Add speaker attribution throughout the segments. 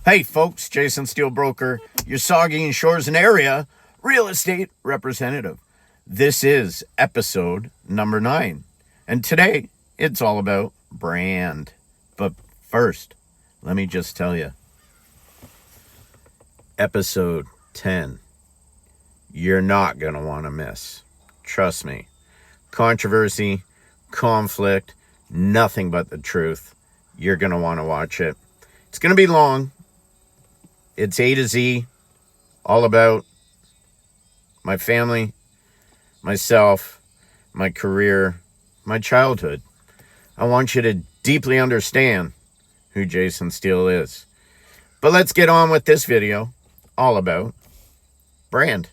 Speaker 1: Hey folks, Jason Steelbroker, your Saugeen Shores and area real estate representative. This is episode number 9, and today it's all about brand. But first, let me just tell you, episode 10, you're not going to want to miss. Trust me. Controversy, conflict, nothing but the truth. You're going to want to watch it. It's going to be long. It's A to Z, all about my family, myself, my career, my childhood. I want you to deeply understand who Jason Steele is. But let's get on with this video, all about brand.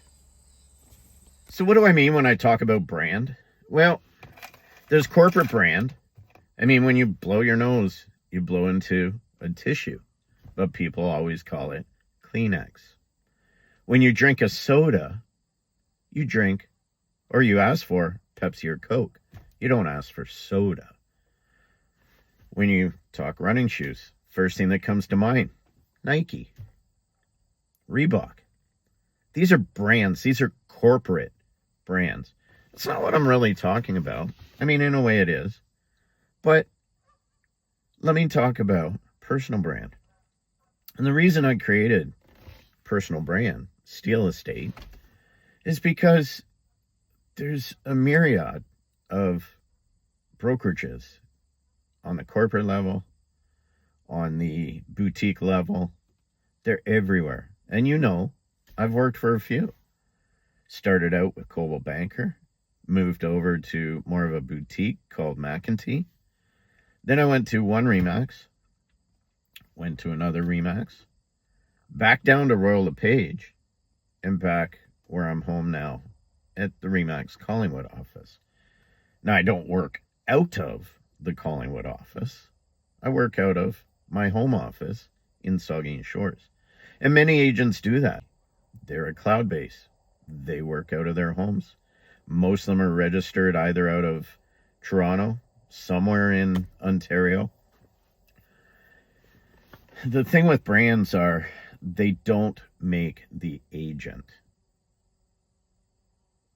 Speaker 1: So what do I mean when I talk about brand? Well, there's corporate brand. I mean, when you blow your nose, you blow into a tissue, but people always call it Kleenex. When you drink a soda, you drink or you ask for Pepsi or Coke. You don't ask for soda. When you talk running shoes, first thing that comes to mind, Nike, Reebok. These are brands. These are corporate brands. That's not what I'm really talking about. I mean, in a way it is. But let me talk about personal brand. And the reason I created personal brand, Steele Estate, is because there's a myriad of brokerages on the corporate level, on the boutique level. They're everywhere. And you know, I've worked for a few. Started out with Coldwell Banker, moved over to more of a boutique called McEntee. Then I went to one Remax, went to another Remax, back down to Royal LePage, and back where I'm home now at the Remax Collingwood office. Now, I don't work out of the Collingwood office. I work out of my home office in Saugeen Shores. And many agents do that. They're a cloud base. They work out of their homes. Most of them are registered either out of Toronto, somewhere in Ontario. The thing with brands are they don't make the agent.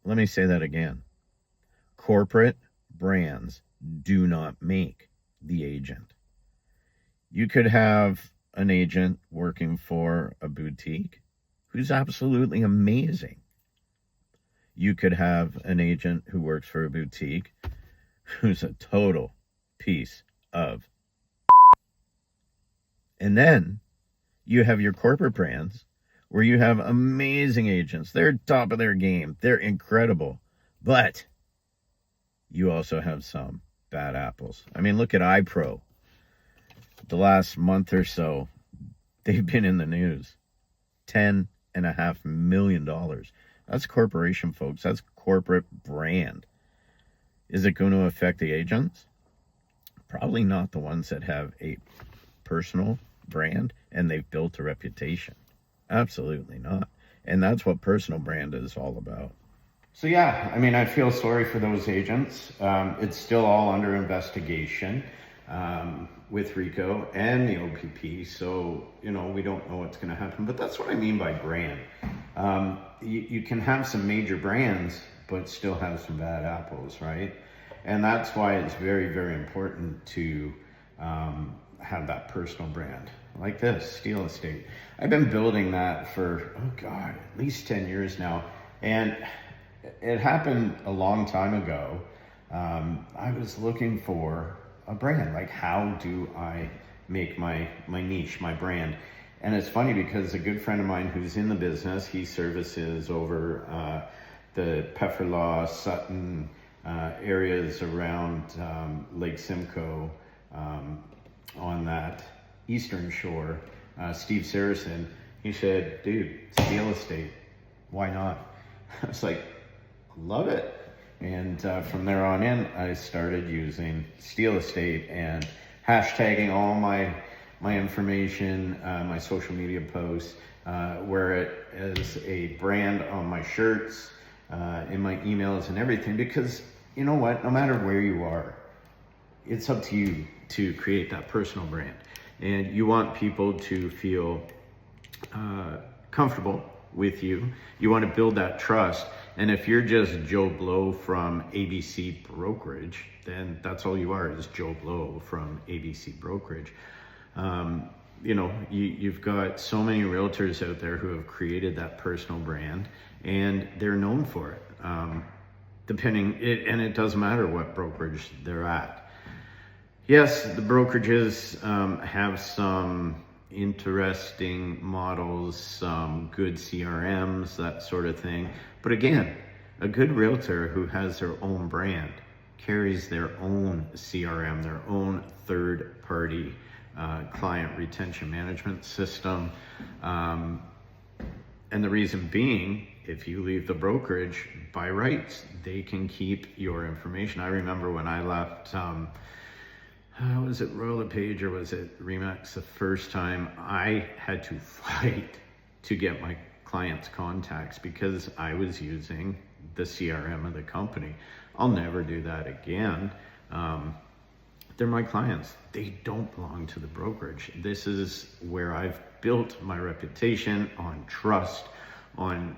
Speaker 1: Let me say that again. Corporate brands do not make the agent. You could have an agent working for a boutique who's absolutely amazing. You could have an agent who works for a boutique who's a total piece of. And then you have your corporate brands where you have amazing agents. They're top of their game. They're incredible. But you also have some bad apples. I mean, look at iPro. The last month or so, they've been in the news. $10.5 million. That's corporation, folks. That's corporate brand. Is it going to affect the agents? Probably not the ones that have a personal brand and they've built a reputation. Absolutely not. And that's what personal brand is all about. So yeah, I mean, I feel sorry for those agents. It's still all under investigation with RICO and the OPP. So, you know, we don't know what's going to happen. But that's what I mean by brand. You can have some major brands, but still have some bad apples, right? And that's why it's very, very important to have that personal brand like this, Steele Estate. I've been building that for, at least 10 years now. And it happened a long time ago. I was looking for a brand. Like, how do I make my niche, my brand? And it's funny because a good friend of mine who's in the business, he services over the Pefferlaw, Sutton areas around Lake Simcoe on that eastern shore, Steve Saracen. He said, dude, Steele Estate, why not? I was like, love it. And from there on in, I started using Steele Estate and hashtagging all my information, my social media posts, where it is a brand on my shirts, in my emails and everything. Because you know what? No matter where you are, it's up to you to create that personal brand. And you want people to feel comfortable with you. You want to build that trust. And if you're just Joe Blow from ABC Brokerage, then that's all you are, is Joe Blow from ABC Brokerage. You know, you've got so many realtors out there who have created that personal brand, and they're known for it. And it doesn't matter what brokerage they're at. Yes, the brokerages have some interesting models, some good CRMs, that sort of thing. But again, a good realtor who has their own brand carries their own CRM, their own third-party client retention management system. And the reason being, if you leave the brokerage, by rights, they can keep your information. I remember when I left, was it Royal LePage or was it Remax the first time, I had to fight to get my clients' contacts because I was using the CRM of the company. I'll never do that again. They're my clients. They don't belong to the brokerage. This is where I've built my reputation on trust, on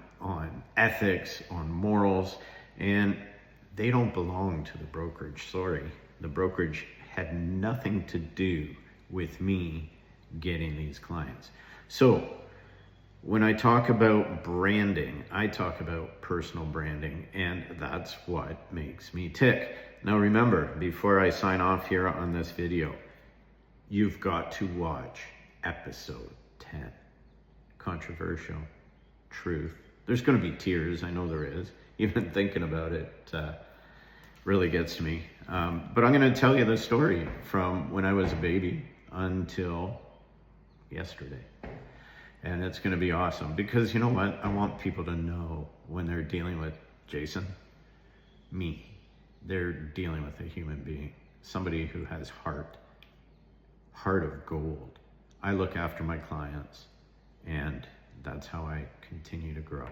Speaker 1: ethics, on morals, and they don't belong to the brokerage. Sorry. The brokerage had nothing to do with me getting these clients. So when I talk about branding, I talk about personal branding, and that's what makes me tick. Now remember, before I sign off here on this video, you've got to watch episode 10, Controversial Truth. There's going to be tears, I know there is. Even thinking about it really gets to me. But I'm going to tell you the story from when I was a baby until yesterday. And it's going to be awesome because you know what? I want people to know when they're dealing with Jason, me, they're dealing with a human being, somebody who has heart of gold. I look after my clients, and that's how I continue to grow.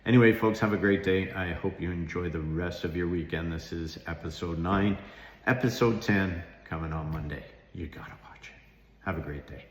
Speaker 1: Anyway, folks, have a great day. I hope you enjoy the rest of your weekend. This is episode 9. Episode 10 coming on Monday. You gotta watch it. Have a great day.